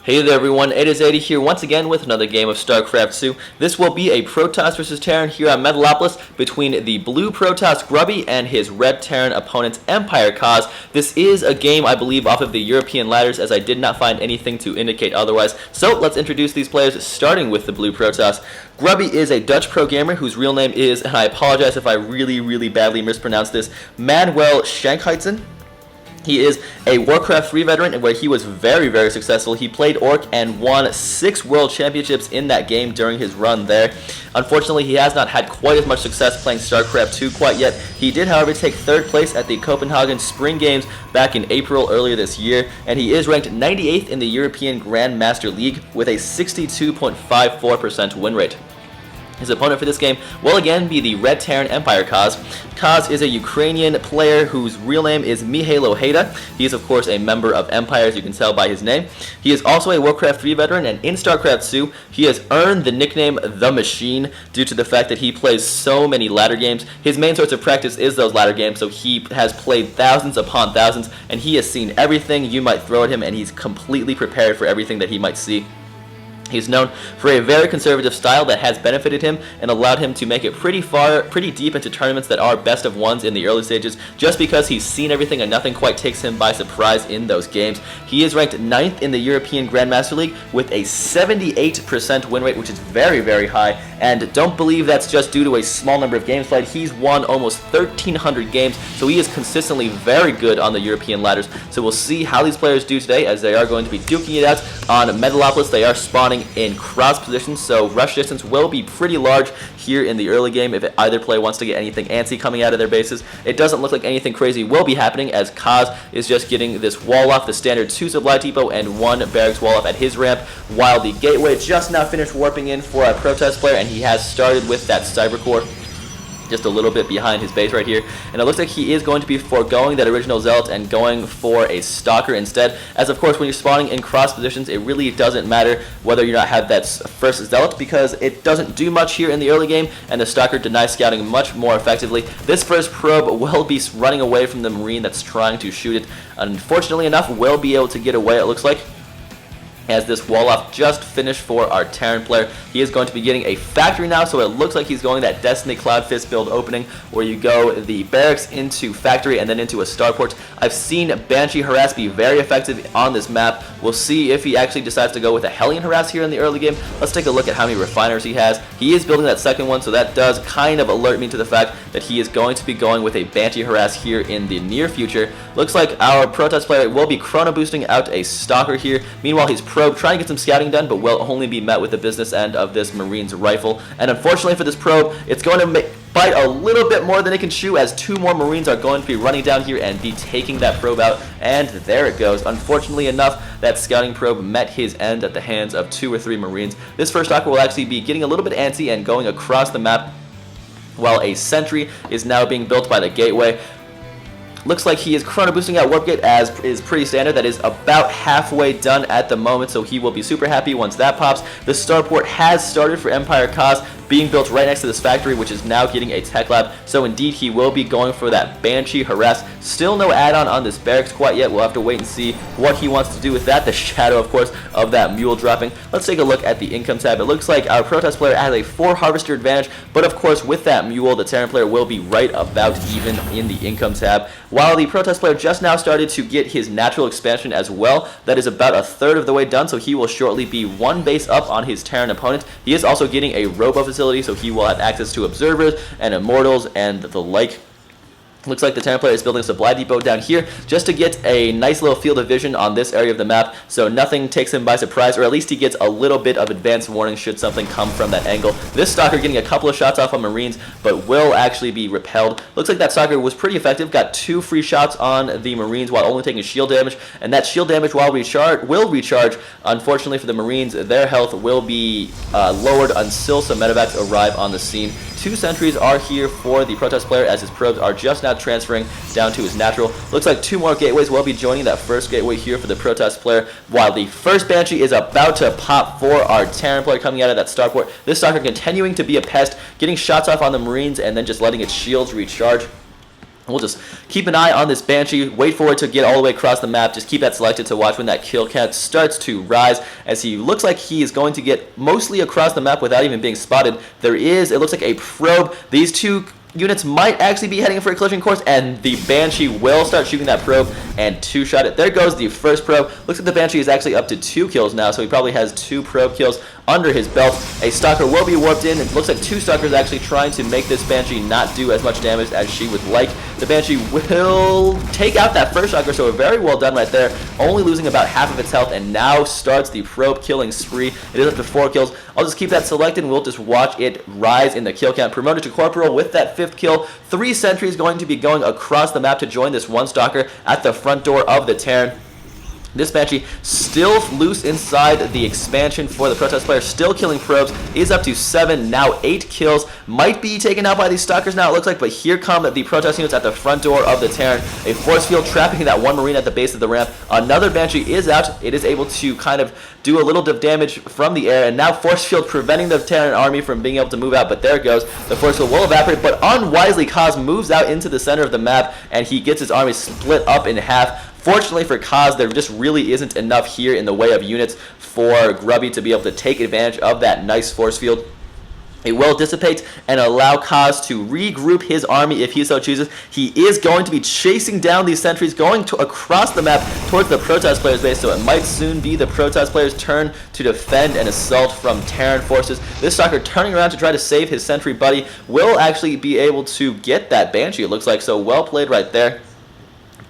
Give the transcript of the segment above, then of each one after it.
Hey there everyone, it is 80 here once again with another game of Starcraft 2. This will be a Protoss vs Terran here on Metalopolis between the blue Protoss Grubby and his red Terran opponent EmpireKas. This is a game I believe off of the European ladders, as I did not find anything to indicate otherwise. So let's introduce these players, starting with the blue Protoss. Grubby is a Dutch pro gamer whose real name is, and I apologize if I really badly mispronounce this, Manuel Shankheitsen. He is a Warcraft 3 veteran where he was very successful. He played Orc and won 6 World Championships in that game during his run there. Unfortunately, he has not had quite as much success playing Starcraft 2 quite yet. He did, however, take 3rd place at the Copenhagen Spring Games back in April earlier this year, and he is ranked 98th in the European Grandmaster League with a 62.54% win rate. His opponent for this game will again be the red Terran EmpireKas. Kaz is a Ukrainian player whose real name is Mihailo Heda. He is of course a member of Empire, as you can tell by his name. He is also a Warcraft 3 veteran, and in Starcraft 2 he has earned the nickname The Machine due to the fact that he plays so many ladder games. His main source of practice is those ladder games, so he has played thousands upon thousands, and he has seen everything you might throw at him, and he's completely prepared for everything that he might see. He's known for a very conservative style that has benefited him and allowed him to make it pretty deep into tournaments that are best of ones in the early stages, just because he's seen everything and nothing quite takes him by surprise in those games. He is ranked 9th in the European Grandmaster League with a 78% win rate, which is very high, and don't believe that's just due to a small number of games played. He's won almost 1,300 games, so he is consistently very good on the European ladders. So we'll see how these players do today, as they are going to be duking it out on Metalopolis. They are spawning in cross positions, so rush distance will be pretty large here in the early game if either player wants to get anything antsy coming out of their bases. It doesn't look like anything crazy will be happening, as Kaz is just getting this wall off, the standard 2 supply depot and 1 barracks wall off at his ramp, while the gateway just now finished warping in for a Protest player, and he has started with that cyber core just a little bit behind his base right here, and it looks like he is going to be foregoing that original Zealot and going for a Stalker instead, as of course when you're spawning in cross positions it really doesn't matter whether you not have that first Zealot, because it doesn't do much here in the early game, and the Stalker denies scouting much more effectively. This first probe will be running away from the Marine that's trying to shoot it. Unfortunately enough, will be able to get away, it looks like, as this wall-off just finished for our Terran player. He is going to be getting a factory now, so it looks like he's going that Destiny Cloud Fist build opening, where you go the barracks into factory and then into a starport. I've seen Banshee Harass be very effective on this map. We'll see if he actually decides to go with a Hellion Harass here in the early game. Let's take a look at how many refiners he has. He is building that second one, so that does kind of alert me to the fact that he is going to be going with a Banshee Harass here in the near future. Looks like our Protest player will be chrono boosting out a Stalker here. Meanwhile, he's probe trying to get some scouting done, but will only be met with the business end of this Marine's rifle. And unfortunately for this probe, it's going to bite a little bit more than it can chew, as 2 more Marines are going to be running down here and be taking that probe out, and there it goes. Unfortunately enough, that scouting probe met his end at the hands of 2 or 3 Marines. This first Stalker will actually be getting a little bit antsy and going across the map, while a sentry is now being built by the gateway. Looks like he is chrono boosting out Warp Gate, as is pretty standard. That is about halfway done at the moment, so he will be super happy once that pops. The starport has started for EmpireKas, being built right next to this factory, which is now getting a tech lab. So indeed, he will be going for that Banshee Harass. Still no add-on on this barracks quite yet. We'll have to wait and see what he wants to do with that. The shadow, of course, of that mule dropping. Let's take a look at the income tab. It looks like our Protest player has a 4 harvester advantage, but of course, with that mule, the Terran player will be right about even in the income tab. While the Protest player just now started to get his natural expansion as well, that is about 1/3 of the way done, so he will shortly be 1 base up on his Terran opponent. He is also getting a robo facility, so he will have access to observers and immortals and the like. Looks like the Terran player is building a supply depot down here just to get a nice little field of vision on this area of the map, so nothing takes him by surprise, or at least he gets a little bit of advance warning should something come from that angle. This Stalker getting a couple of shots off on Marines, but will actually be repelled. Looks like that Stalker was pretty effective, got 2 free shots on the Marines while only taking shield damage, and that shield damage while will recharge. Unfortunately for the Marines, their health will be lowered until some medevacs arrive on the scene. 2 sentries are here for the Protest player, as his probes are just now transferring down to his natural. Looks like 2 more gateways will be joining that first gateway here for the Protest player, while the first Banshee is about to pop for our Terran player coming out of that starport. This Stalker continuing to be a pest, getting shots off on the Marines and then just letting its shields recharge. We'll just keep an eye on this Banshee, wait for it to get all the way across the map, just keep that selected to watch when that kill count starts to rise, as he looks like he is going to get mostly across the map without even being spotted. It looks like a probe. These two units might actually be heading for a collision course, and the Banshee will start shooting that probe and two-shot it. There goes the first probe. Looks like the Banshee is actually up to 2 kills now, so he probably has 2 probe kills under his belt. A Stalker will be warped in. It looks like 2 Stalkers actually trying to make this Banshee not do as much damage as she would like. The Banshee will take out that first Stalker, so very well done right there. Only losing about half of its health, and now starts the probe killing spree. It is up to 4 kills. I'll just keep that selected, and we'll just watch it rise in the kill count. Promoted to Corporal with that 5th kill. 3 sentries going to be going across the map to join this 1 Stalker at the front door of the Terran. This Banshee still loose inside the expansion for the Protest player, still killing probes, is up to 7, now 8 kills, might be taken out by these Stalkers now it looks like, but here come the Protest units at the front door of the Terran. A force field trapping that 1 Marine at the base of the ramp. Another Banshee is out. It is able to kind of do a little bit of damage from the air, and now force field preventing the Terran army from being able to move out, but there it goes. The force field will evaporate, but unwisely Kaz moves out into the center of the map, and he gets his army split up in half. Fortunately for Kaz, there just really isn't enough here in the way of units for Grubby to be able to take advantage of that nice force field. It will dissipate and allow Kaz to regroup his army if he so chooses. He is going to be chasing down these sentries, going across the map towards the Protest player's base, so it might soon be the Protest player's turn to defend and assault from Terran forces. This Stalker turning around to try to save his sentry buddy will actually be able to get that Banshee, it looks like, so well played right there.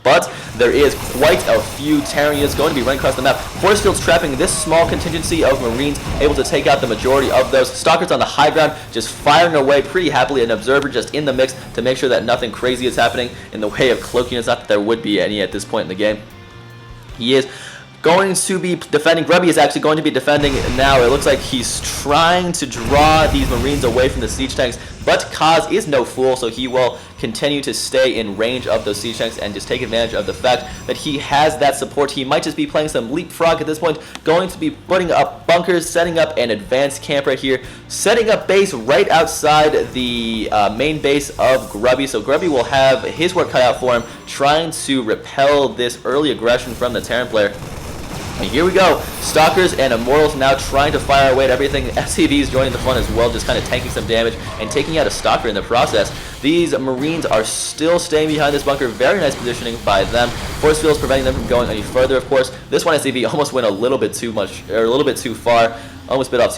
But there is quite a few Terran units going to be running across the map. Force fields trapping this small contingency of Marines, able to take out the majority of those. Stalkers on the high ground just firing away pretty happily. An observer just in the mix to make sure that nothing crazy is happening in the way of cloak units. Not that there would be any at this point in the game. He is going to be defending. Grubby is actually going to be defending now. It looks like he's trying to draw these Marines away from the siege tanks, but Kaz is no fool, so he will continue to stay in range of those siege tanks and just take advantage of the fact that he has that support. He might just be playing some leapfrog at this point, going to be putting up bunkers, setting up an advanced camp right here, setting up base right outside the main base of Grubby, so Grubby will have his work cut out for him, trying to repel this early aggression from the Terran player. And here we go. Stalkers and Immortals now trying to fire away at everything. SCVs joining the fun as well, just kind of tanking some damage and taking out a Stalker in the process. These Marines are still staying behind this bunker. Very nice positioning by them. Force fields preventing them from going any further, of course. This one SCV almost went a little bit too much, or a little bit too far. Almost bit off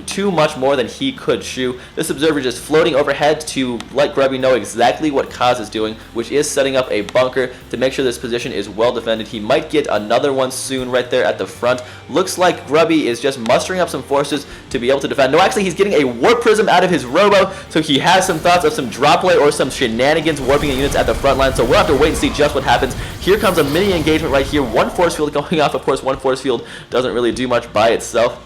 too much more than he could chew. This observer just floating overhead to let Grubby know exactly what Kaz is doing, which is setting up a bunker to make sure this position is well defended. He might get another one soon right there at the front. Looks like Grubby is just mustering up some forces to be able to defend. No, actually, he's getting a warp prism out of his robo, so he has some thoughts of some drop play or some shenanigans warping units at the front line, so we'll have to wait and see just what happens. Here comes a mini engagement right here. One force field going off. Of course, one force field doesn't really do much by itself.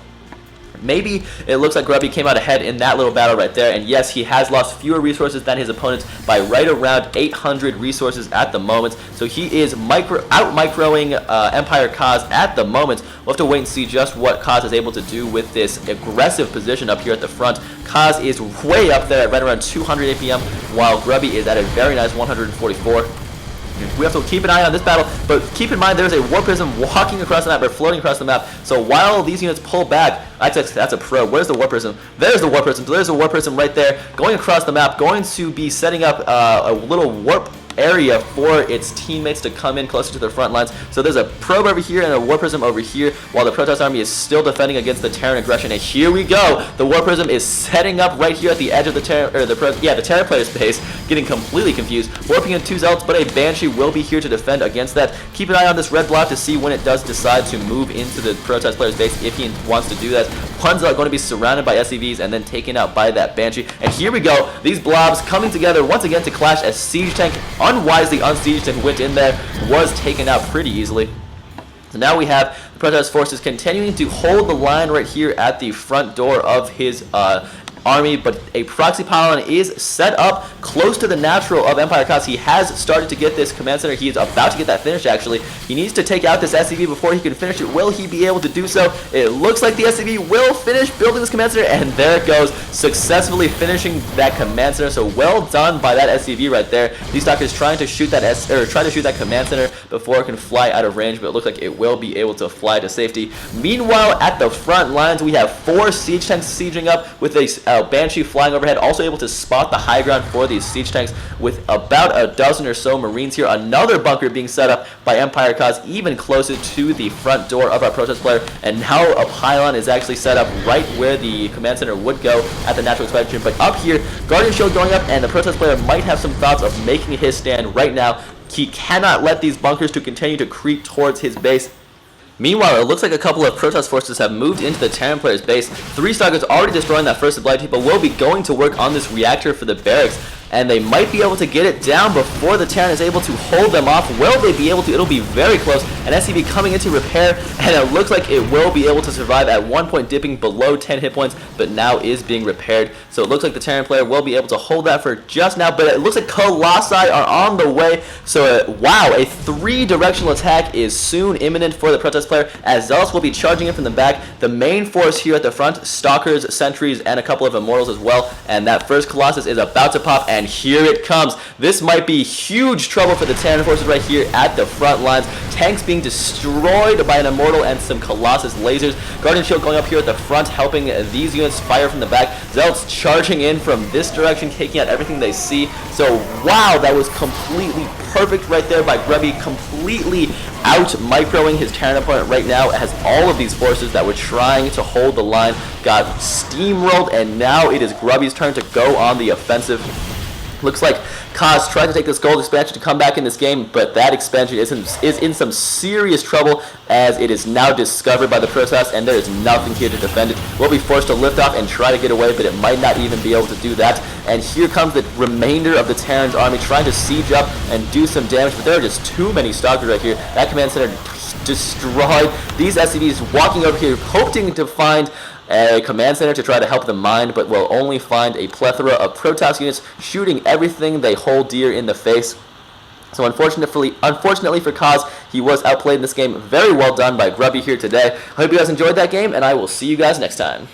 Maybe it looks like Grubby came out ahead in that little battle right there, and yes, he has lost fewer resources than his opponents by right around 800 resources at the moment, so he is out-microing EmpireKas at the moment. We'll have to wait and see just what Kaz is able to do with this aggressive position up here at the front. Kaz is way up there at right around 200 APM, while Grubby is at a very nice 144. We have to keep an eye on this battle, but keep in mind there's a Warp Prism walking across the map, or floating across the map, so while these units pull back, that's a probe. Where's the Warp Prism? There's the Warp Prism. So there's a Warp Prism right there, going across the map, going to be setting up a little warp area for its teammates to come in closer to their front lines. So there's a probe over here and a War Prism over here, while the Protest army is still defending against the Terran aggression. And here we go. The War Prism is setting up right here at the edge of the Terran, or the Terran player's base, getting completely confused. Warping in 2 Zealots, but a Banshee will be here to defend against that. Keep an eye on this red block to see when it does decide to move into the Protest player's base if he wants to do that. Puns are going to be surrounded by SCVs and then taken out by that Banshee. And here we go. These blobs coming together once again to clash as Siege Tank, unwisely unsieged and went in there, was taken out pretty easily. So now we have the Protest forces continuing to hold the line right here at the front door of his army, but a proxy pylon is set up close to the natural of EmpireKas. He has started to get this command center. He is about to get that finished, actually. He needs to take out this SCV before he can finish it. Will he be able to do so? It looks like the SCV will finish building this command center, and there it goes, successfully finishing that command center. So well done by that SCV right there. Z-Stock is trying to shoot that command center before it can fly out of range, but it looks like it will be able to fly to safety. Meanwhile, at the front lines, we have 4 siege tanks sieging up with a Banshee flying overhead, also able to spot the high ground for these siege tanks with about a dozen or so Marines here. Another bunker being set up by EmpireKas, even closer to the front door of our protest player, and now a pylon is actually set up right where the command center would go at the natural expansion. But up here, Guardian Shield going up, and the protest player might have some thoughts of making his stand right now. He cannot let these bunkers to continue to creep towards his base. Meanwhile, it looks like a couple of protest forces have moved into the Terran player's base. 3 Stalkers already destroying that first supply depot will be going to work on this reactor for the barracks, and they might be able to get it down before the Terran is able to hold them off. Will they be able to? It'll be very close. An SCV coming into repair, and it looks like it will be able to survive at one point, dipping below 10 hit points, but now is being repaired. So it looks like the Terran player will be able to hold that for just now, but it looks like Colossi are on the way. So wow, a 3-directional attack is soon imminent for the protest player, as Zealots will be charging in from the back. The main force here at the front, Stalkers, Sentries, and a couple of Immortals as well, and that first Colossus is about to pop, and here it comes. This might be huge trouble for the Terran forces right here at the front lines. Tanks being destroyed by an Immortal and some Colossus lasers. Guardian Shield going up here at the front, helping these units fire from the back. Zealots charging in from this direction, taking out everything they see. So wow, that was completely perfect right there by Grubby, completely out-microing his Terran opponent right now, as all of these forces that were trying to hold the line got steamrolled, and now it is Grubby's turn to go on the offensive. Looks like Kaz tried to take this gold expansion to come back in this game, but that expansion is in some serious trouble, as it is now discovered by the Protoss, and there is nothing here to defend it. We'll be forced to lift off and try to get away, but it might not even be able to do that. And here comes the remainder of the Terran's army trying to siege up and do some damage, but there are just too many Stalkers right here. That command center destroyed. These SCVs walking over here, hoping to find a command center to try to help them mine, but will only find a plethora of Protoss units shooting everything they hold dear in the face. So unfortunately for Kaz, he was outplayed in this game. Very well done by Grubby here today. I hope you guys enjoyed that game, and I will see you guys next time.